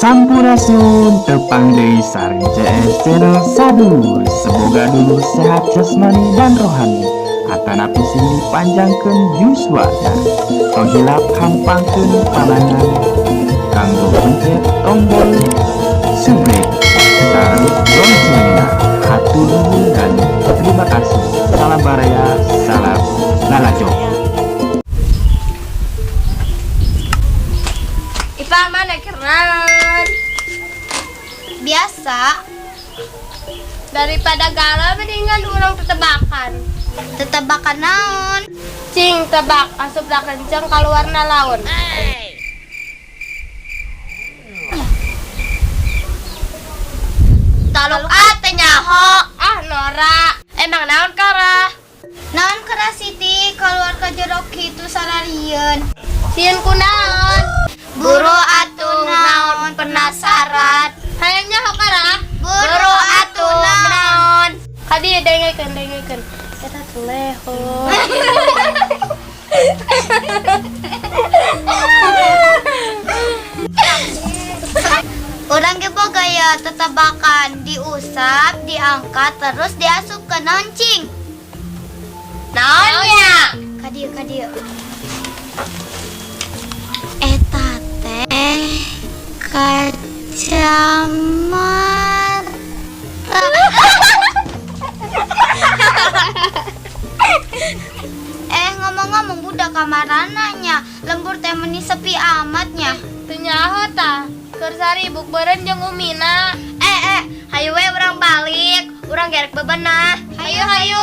Sampurasun tepang deui sareng CS Channel Sadur. Semoga dulu sehat jasmani dan rohani. Atanapi sing dipanjangkeun yuswana. Tong hilap hampangkeun panangan. Kanggo pencet tombol subscribe sareng loncengna. Hatur nuhun dan terima kasih. Salam baraya, salam lalajo. Ipa mana keren? Biasa, Daripada galau mendingan urang tetebakan. tetebakan naon? Cing tebak asup da kenceng kaluarna laun. Taluk ate nyaho. Ah Nora, emang naon kara? Naon kera Siti keluar ke jeruk itu salarian. Sieun kunaon? Buru atuh naon penasaran. Hayang nyaho kara? Buru atuh naon. Kadi dengekeun. Eta teleho. Orang ge boga ya tetebakan diusap, diangkat terus diasup ke noncing. Naonnya? Kadieu. Eta teh kacamata. Ngomong-ngomong budak kamarananya, lembur teh meni sepi amatnya. Teu nyaho tah. Keur saribuk beureun jeung Umina. Hayu we urang balik, urang gerek bebenah. Hayu.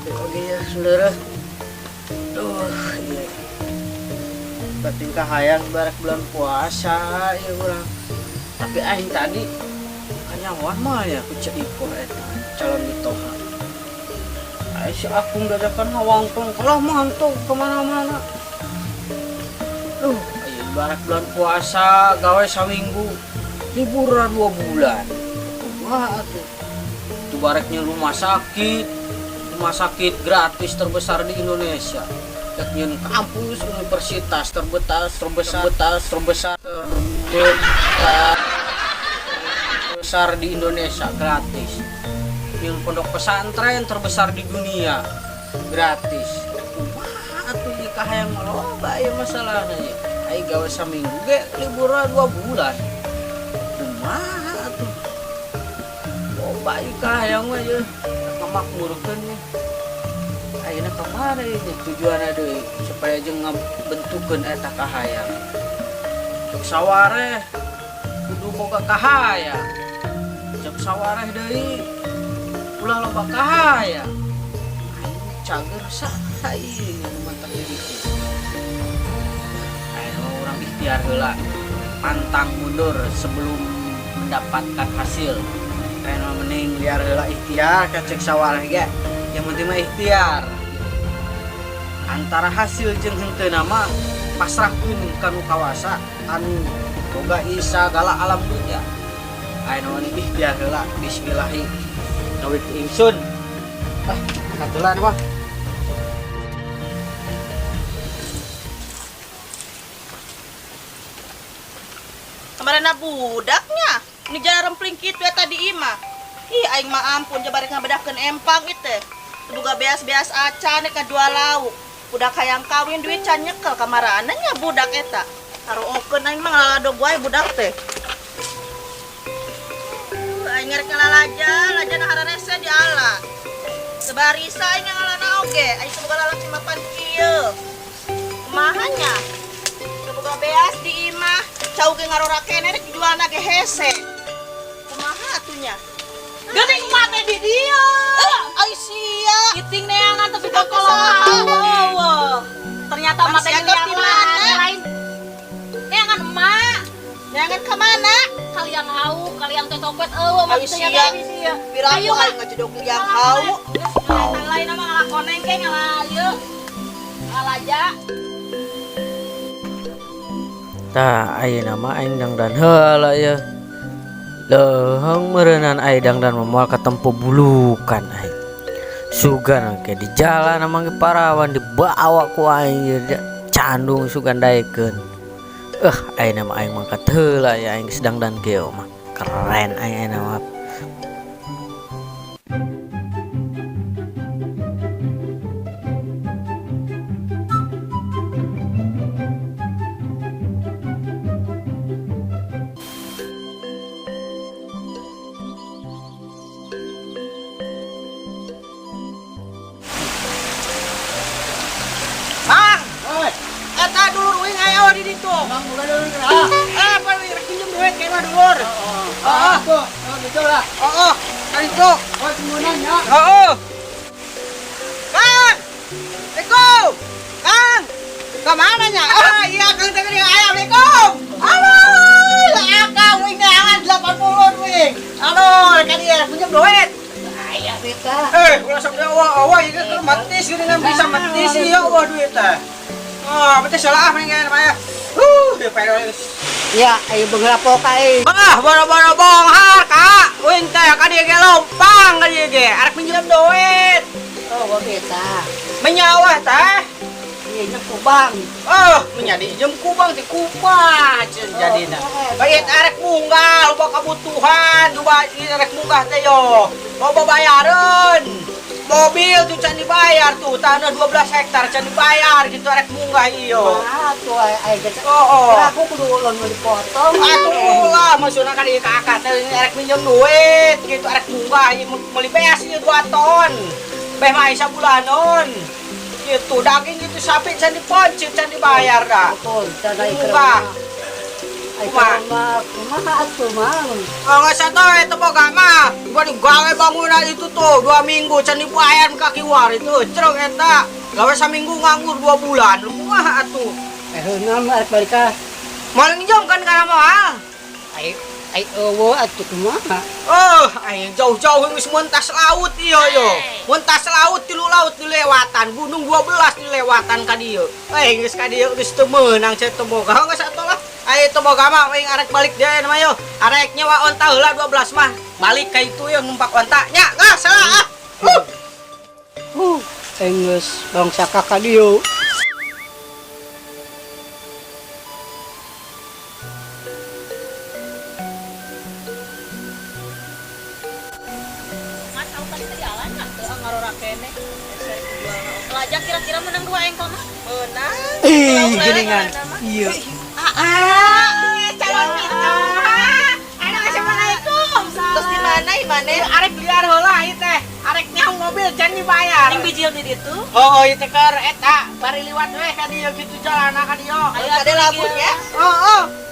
Oke ya saudara. Iya. Batin kahayang barak bulan puasa ya urang. Tapi aing tadi kanyawan mah ya ku cek ipor eta calon mitoha. Aing si akung dadakan ngawangtong kalah mantong kemana-mana. Ayo barak bulan puasa gawe saminggu liburan 2 bulan. Wah atuh. Itu baraknya rumah sakit gratis terbesar di Indonesia. Yakni kampus universitas terbesar di Indonesia gratis. Yang pondok pesantren terbesar di dunia gratis. Wah atuh di kahayang loba aya masalahna ya. Ai gawe saminggu ge liburan 2 bulan. Kumaha atuh. Loba ieu kahayang mah ye ngamakmurkeun nih. Ayeuna kamari nih tujuanna deui supaya jeung ngabentukeun eta kahayang. Cek sawareh kudu boga kahayang. Cek sawareh deui ulah loba kahayang. Aing cager saha ieu mantap diriku. Ayeuna urang ikhtiar heula pantang mundur sebelum mendapatkan hasil. Ayeuna mending liar heula ikhtiar ka cek sawareh ge. Yang penting mah ikhtiar. Antara hasil jeung henteu mah pasrahkeun ka nu kawasa anu boga isa gala alam dunya. Ayeuna mah ikhtiar heula bismillah. Ngawit ingsun. Katulan mah. Kamarana budaknya ini jalan rempling kitu eta di imah. Ih aing mah ampun jabarek ngabedakeun empang itu. Duga beas-beas acan ka 2 lauk. Budak hayang kawin duit can nyekel kamarananya budak eta. Taruokeun aing mah ngaladog wae budak teh. Aing ngerek lajana hararese di ala. Sebarisa aing ngalana oge, aing semoga lalaki mapan kieu. Kumahanya? Semoga beas di imah, cau ge ngarora kene rek jualna ge hese. Kumaha atunya? Geuning mate di dia. Ai sia. Kiting neangan tapi kalau ternyata mata yang lain. Neangan emak. Neangan ke mana? Kalian hau, kalian tetopet mati ternyata di sia. Ayo mah ngejodok yang hau. Yang lain nama ngalah koneng ke ngalah ieu. Ngalaja. Tah ayeuna mah aing dangdan heula ya. Leheng merenan aidang dan memual ketempo bulukan ai. Sugan ke di jalan amang parawan dibawa ku aing candung sugan daekeun. Ai nama aing mangkat heula ya aing sedang dan geo mah. Keren aing nama. Bang, eta dulur uing aya di ditu. Bang, buka dulu. Apa wi rek pinjem duit ke mah dulur. Heeh. Gitu lah. Heeh. Ka ditu. Oh, semunan nya. Heeh. Kang. Eko. Kang. Ka mana nya? Iya Kang teh aya. Assalamualaikum. Halo. Akang uing angan 80 uing. Halo, kan dia pinjem duit. Aya beta. Ulah sok awa ieu kan matis geuningan bisa matis ieu eueuh duit teh. Berarti salah mengen mah. Dia peres. Ya, ayo beberapa kali. Boro-boro bonghar, Kak. Uing teh ka dieu ge lompang ka dieu ge, arek pinjem duit. Oh, beta. Menyawah teh. Iya, kubang. Menjadi jem kubang ti kumaha jadina. Baik arek munggah loba kebutuhan, coba arek munggah teh yo. Loba bayareun. Mobil tuh can dibayar tuh, tanah 12 hektar can dibayar gitu arek munggah ieu. Tuh ayo geus. Oh. Aku kudu ulun dipotong. Atuh ulah maksudna ka dieu kakak teh arek pinjem duit gitu arek munggah ieu meuli beas ieu 2 ton. Beh mah aya sabulanon. Gitu daging itu sapi can diponcit can dibayar dah. Betul, cara Munggah. Kumaha atuh mang. Nggak satu itu boga mah. Gua digawe bangunan itu tuh 2 minggu can dibayar kaki war itu cerok eta. Gawe saminggu nganggur 2 bulan. Lu kumaha atuh? Heuna mah arek balik ka. Maling jom kan kana moal. Ai eueuh atuh kumaha. Ayo jauh-jauh geus muntas laut ieu yo. Muntas laut tilu laut dilewatan, gunung 12 dilewatan ka dieu. Geus ka dieu geus teu meunang cek teu boga. Geus atuh lah. Ayo teu boga mah aing arek balik deui mah yo. Arek nyewa onta heula 12 mah. Balik ka itu yang numpak onta nya. Salah Geus bangsa kakak dieu. Lajak kira-kira menang 2 engkol mah. Menang. Geuningan. Iya. Calon kita. Assalamualaikum. Terus di mana imane? Arek liar heula ieu teh. Arek nyaho mobil can dibayar. Yang bijil di ditu. Ieu teh keur eta bari liwat we ka dieu kitu jalanna ka dieu. Ayo ade labun ya.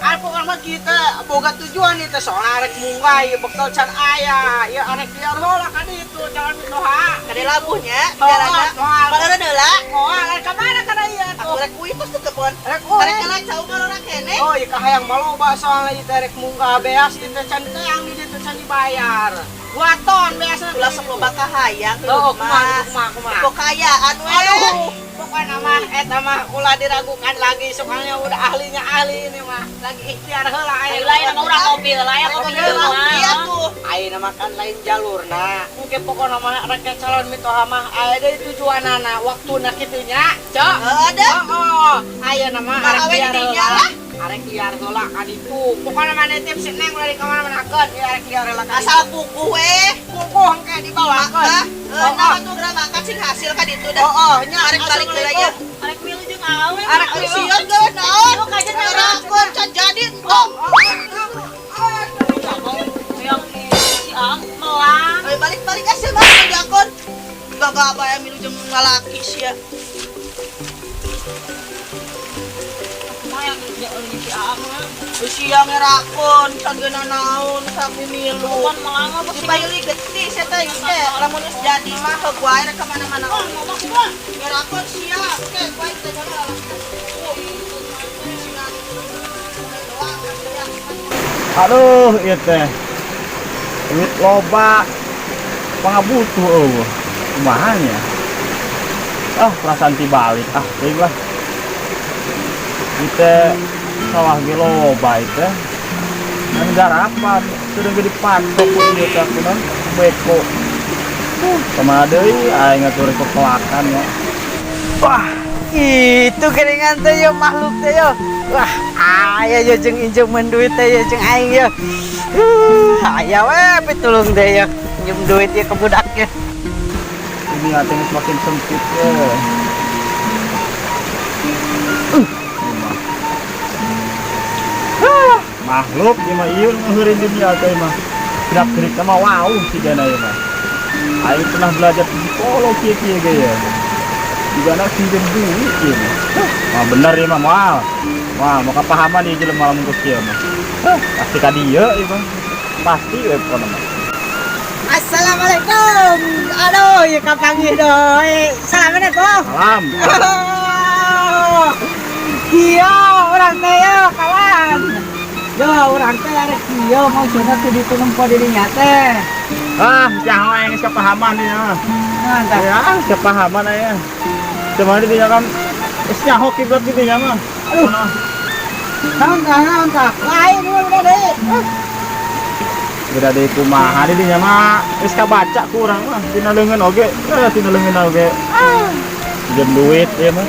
Arek pokokna mah kita boga tujuan ieu teh soalna arek munggah ieu bekal can aya. Ieu arek liar heula ka ditu jalan Doha. Ade labun ya. Bagaimana heula. Moal arek ka mana kana ieu atuh? Arek kuy pos teu kebon. Arek Arek kana cau ngarora kene. ieu kahayang maloba soalna ieu teh arek munggah beas ieu teh can teang di ditu can dibayar. 2 ton beasna. Ulah sok loba kahayang. Kumaha. Kekayaan we. Aduh, pokoknya mah eta mah ulah diragukan lagi soalnya udah ahlinya ahli ini mah. Lagi ikhtiar heula aya. Lain mah urang mobil, lain mobil mah. Iya tuh. Ayeuna mah kan lain jalurna. Engke pokona mah rek calon mitoha mah aya deui tujuanana, waktuna kitu nya. Cok. Ada. Ayeuna mah arek liar heula. Arek liar heula ka ditu. Pokona mah tips neng ulah di kamana-manakeun, arek liar heula ka ditu. Asal buku we. Kuku engke dibawakeun. Nah, tuh geura makan sing hasil ka ditu dah. Nya Arek balik deui ya. Arek milu jeung awe. Arek sieur geus naon? Kajen ngarakeun can jadi engkong. Yang si Ang melang. Balik-balik asa mah diakon. Baga aya milu jeung lalaki sia. Yang si Ang mah. Siang ngerakon, sagena naon, sabi milu. Bukan melang apa sih? Dipayuli geutis eta ge. Lamun geus jadi mah heug wae rek ka mana-mana. Ngerakon sia. Oke, baik teh jalan. Aduh, ieu teh. Duit loba. Pangabutuh eueuh. Kumaha nya? Perasaan tibalik teuing lah. Kita sawah ge loba teh. Anu garapan sudah gede pantok ieu teh kunaon beko. Kemana deui aing ngatur kepelakan ya. Wah, itu keringan teh yo makhluk teh yo. Wah, aya yo jeung injem duit teh yo jeung aing yo. Aya we pitulung teh yo. Injem duit ya ke budaknya. Ini hatinya semakin sempit ya. Makhluk ieu mah ieu ngeureun dunia teh mah. Gerak-gerik mah wow sigana ieu mah. Aing pernah belajar psikologi kieu ge ya. Digana pinjem duit ieu mah. Mah bener ieu mah moal. Wah, mau kepahaman ieu jelema lamun kieu mah. Pasti ka dieu ieu mah. Pasti we pokona mah. Assalamualaikum. Aduh, ya kapangi doi. Assalamualaikum. Salam. Iya, orang teh yo kawan. Yo, orang teh arek kieu mau cenah teh ditumpo dirinya teh. Ah, jangan yang kepahaman ya. Mantap. Ya, kepahaman aya. Cuman dia kan geus nyaho kiblat gitu nya mah. Aduh. Naon tah? Lain udah deh. Beda deui kumaha di dinya mah geus kabaca ku urang mah dina leungeun oge. Tina leungeun oge. Pinjem duit ieu mah.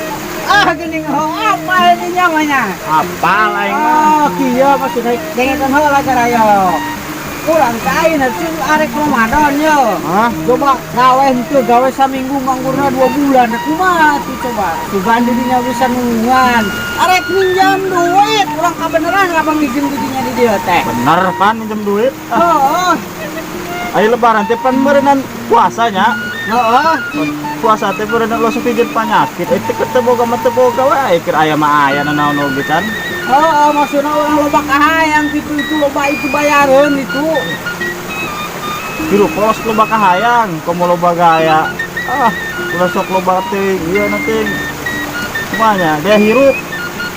Geuning ho apa ini namanya? Apal aing mah. Kieu maksudna dengetan heula caraya. Kurang kain hasil arek Ramadan yo. Hah? Coba gawe henteu gawe saminggu nganggurna 2 bulan. Kumaha tuh coba? Sugan dirinya bisa nungguan. Arek minjam duit, urang kabeneran abang ngijin didinya di dieu teh. Bener kan minjem duit? Heeh. Ayo lebaran teh pan meureunnan puasanya. Heeh. Puasa teh meureunna lo supikeun penyakit. Teh ketemu boga mah teu boga wae keur aya mah aya naon oge kan. Oh, maksudnya orang loba kahayang gitu itu loba itu bayaran itu. Biru polos loba kahayang, komo loba gaya. Ah, ulah sok loba teh, ieu nanti. Semuanya dia hirup.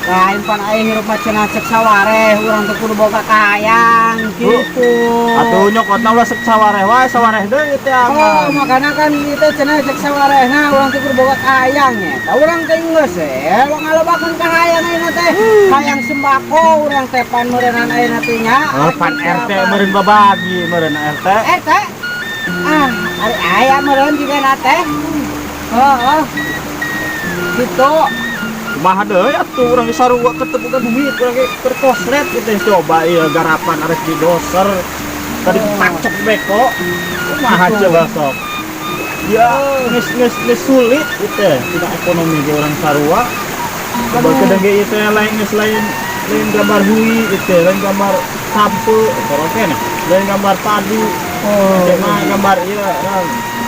Lain pan aya hirup macana cek sawareh, urang teh kudu boga kahayang gitu. Atuh nyokotna ulah sok sawareh wae, sawareh deui teh Oh, aman. makana kan itu cenah cek sawarehna urang teh kudu boga kahayang nya. Da urang teh geus lo ngalobakeun kahayang ayeuna teh. Hayang sembako urang teh pan meureunnan ayeuna teh nya. Oh, pan RT meureun babagi, meureun RT. Teh. Ah, ari aya meureun juga na teh. Heeh. Gitu. Kumaha deui atuh urang ge sarua ketemu ka duit, urang ge terkoslet teh coba ieu garapan ares di doser. Tadi pacok beko. Kumaha coba sok. Ya, geus sulit teh tina ekonomi ge urang sarua. Coba kedeng ge ieu teh lain geus lain gambar hui teh, lain gambar sampe, koroken. Lain gambar padi. Oh, gambar ieu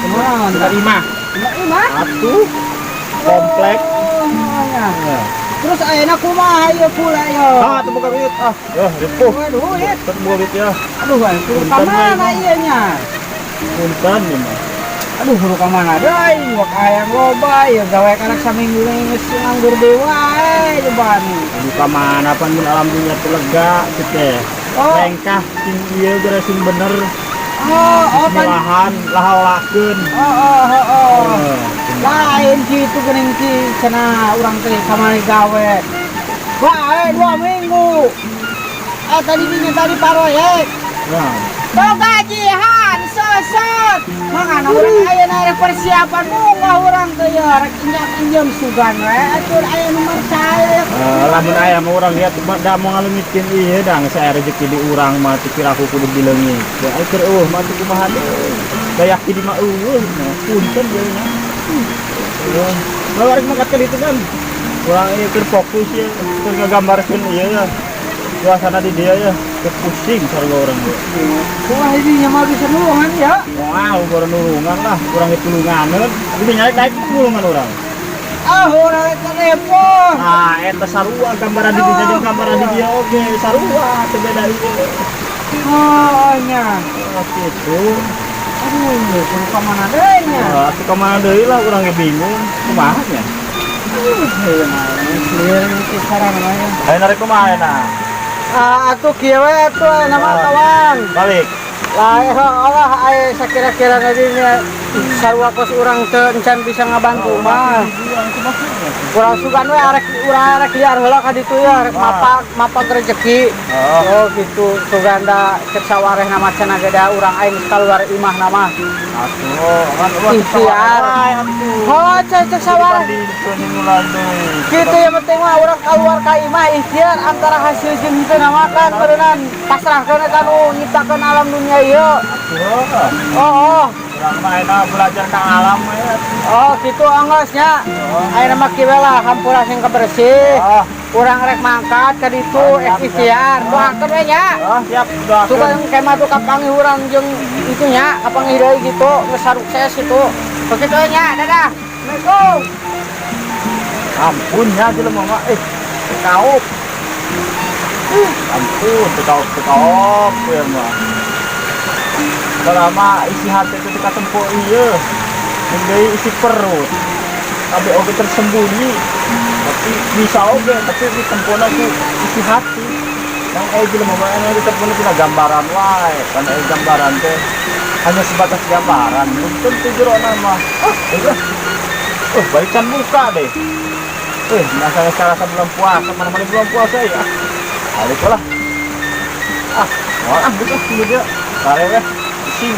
Kumaha? terima. Terima? Atuh komplek. Ya. Terus ayeuna kumaha ieu pula yo? Ah, teu buka duit. Ah, ripuh. Waduh, ya. Teu buka duit ya. Aduh, kudu ka mana ieu nya? Punten ieu mah. Aduh, kudu ka mana deui? Wak hayang loba ieu gawe karek saminggu geus nganggur deui wae coba nih. Aduh ka mana pan mun alam dunia teu lega teh. Oh. Lengkah sing ieu geura sing bener. Pan. Bismillahan lahaulakeun. Lain gitu geuning ki cenah urang teh kamari gawe. Wae 2 minggu. Tadi dinya tadi proyek. Nah, Boga gajian sosot. Makana urang ayeuna rek persiapan munggah urang teh ya rek injam sugan we atuh aya nu percaya. lamun aya mah urang lihat da mau ngalumitkeun ieu da geus aya rezeki di urang mah teu kira aku kudu dileungit. Ya keur mah teu kumaha deui. Dayak di mah nah punten deui nya. Lawan mah katel itu kan. Urang ieu keur fokus ya, keur ngagambarkeun ieu ya. Suasana di dia ya, pusing sarua urang ge. Wah ini mah bisa nulungan ya. Wah, baru nulungan lah, kurang ditulunganeun. Tapi naik nulungan urang. Ah, urang teh telepon. Nah, eta sarua gambaran di dia jeung gambaran di dia oge, sarua teu beda ieu. Oh nya. Oh, kitu. Aduh, kudu ka mana deui nya? Atuh ka mana deui lah urang ge bingung. Kumaha nya? Heuh, clear itu sarana mah ya. Ayeuna rek kumaha na? Atuh kieu we atuh nama kawan. Balik. Lah Allah aya sakira-kira dinya sarua kos urang teu encan bisa ngabantu mah. Urang sugan we arek liar heula ka ditu ya, arek mapak rezeki. Oh gitu, suganda cek sawarehna macana geda urang aing kaluar imah nama. Ikhtiar. Oh cek sawareh. Gitu ya penting mah urang kaluar ka imah ikhtiar antara hasil jeung teu namakan beuneunan pasrahkeun eta nu nyiptakeun alam dunia ieu. Oh. Urang mah belajar kang alam ya. Oh gitu anggosnya. Ayeuna mah kieu lah hampura sing kebersih. Urang rek mangkat ka ditu ikhtiar. Doakeun we nya. Siap, doakeun. Suka kemah tuh kapanggih urang jeung itunya, kapanggih deui gitu, geus sukses itu. Begitu we nya, dadah. Assalamualaikum. Ampun ya jelema mah kaup. Ampun, kaup ya mah. Selama isi hati itu dikatempo iya, menjadi isi perut, tapi oke tersembunyi, tapi bisa oke, tapi ditempona ku isi hati. Yang jelema mah anu ditempona tina gambaran wae, karena gambaran teh hanya sebatas gambaran, belum tentu jerona mah. Balikan muka deh. Biasanya cara sebelum puasa, mana-mana belum puasa ya. Balik lah. Bukan dia. Tarik ya. Sing.